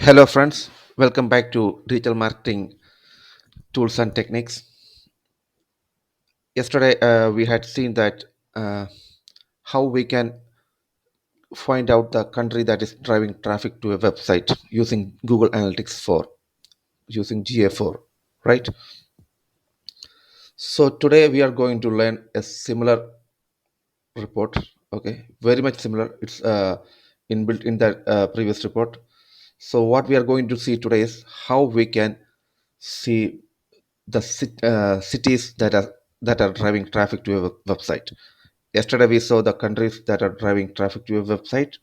Hello, friends. Welcome back to Digital Marketing Tools and Techniques. Yesterday, we had seen that uh, how we can find out the country that is driving traffic to a website using Google Analytics 4, using GA4, right? So today we are going to learn a similar report. Okay, very much similar. It's inbuilt in that previous report. So what we are going to see today is how we can see the cities that are driving traffic to a website. Yesterday we saw the countries that are driving traffic to a website,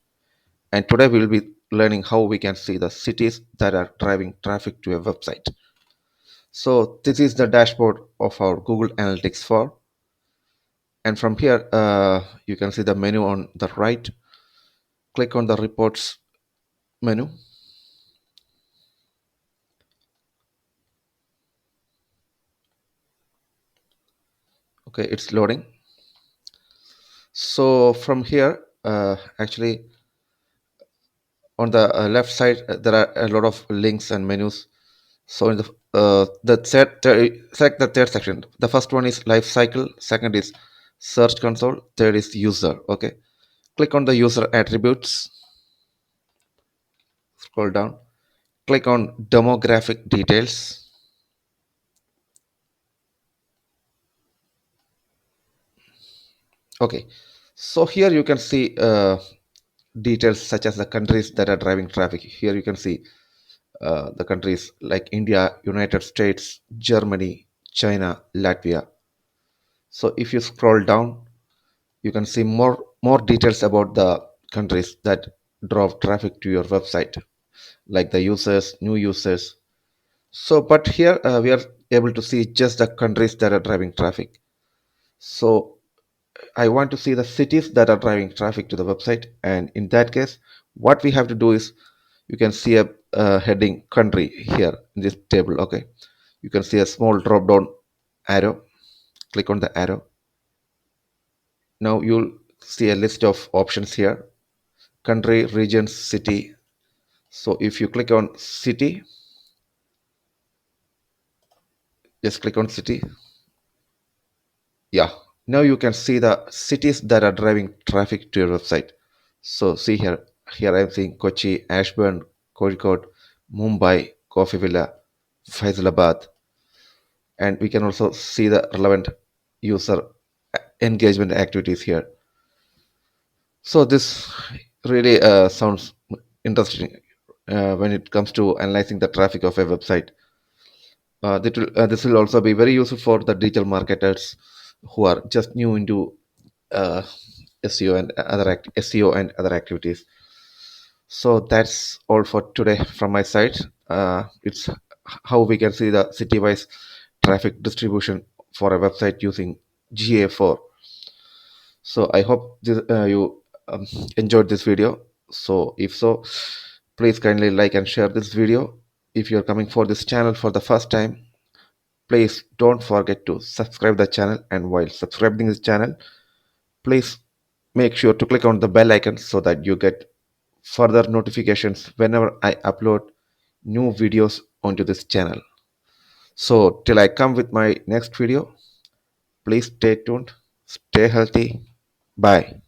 and today we will be learning how we can see the cities that are driving traffic to a website. So this is the dashboard of our Google Analytics 4, and from here you can see the menu on the right. Click on the reports menu. Okay, it's loading. So from here, actually on the left side there are a lot of links and menus. So in select the third section. The first one is life cycle, second is search console, third is user. Okay, click on the user attributes, scroll down, click on demographic details. Okay, so here you can see details such as the countries that are driving traffic. Here you can see the countries like India, United States, Germany, China, Latvia. So if you scroll down, you can see more details about the countries that drove traffic to your website, like the users, new users. So but here we are able to see just the countries that are driving traffic. So I want to see the cities that are driving traffic to the website, and in that case what we have to do is you can see a heading country here in this table. Okay, you can see a small drop down arrow. Click on the arrow. Now you'll see a list of options here: country, region, city. So if you click on city, just click on city. Yeah, now you can see the cities that are driving traffic to your website. So see here I'm seeing Kochi, Ashburn, Kozhikode, Mumbai, Coffeeville, Faisalabad, and we can also see the relevant user engagement activities here. So this really sounds interesting when it comes to analyzing the traffic of a website. This will also be very useful for the digital marketers who are just new into uh, SEO and other activities. So that's all for today from my side. It's how we can see the city-wise traffic distribution for a website using GA4. So I hope you enjoyed this video. So if so, please kindly like and share this video. If you're coming for this channel for the first time, please don't forget to subscribe the channel, and while subscribing this channel, please make sure to click on the bell icon so that you get further notifications whenever I upload new videos onto this channel. So till I come with my next video, please stay tuned, stay healthy, bye.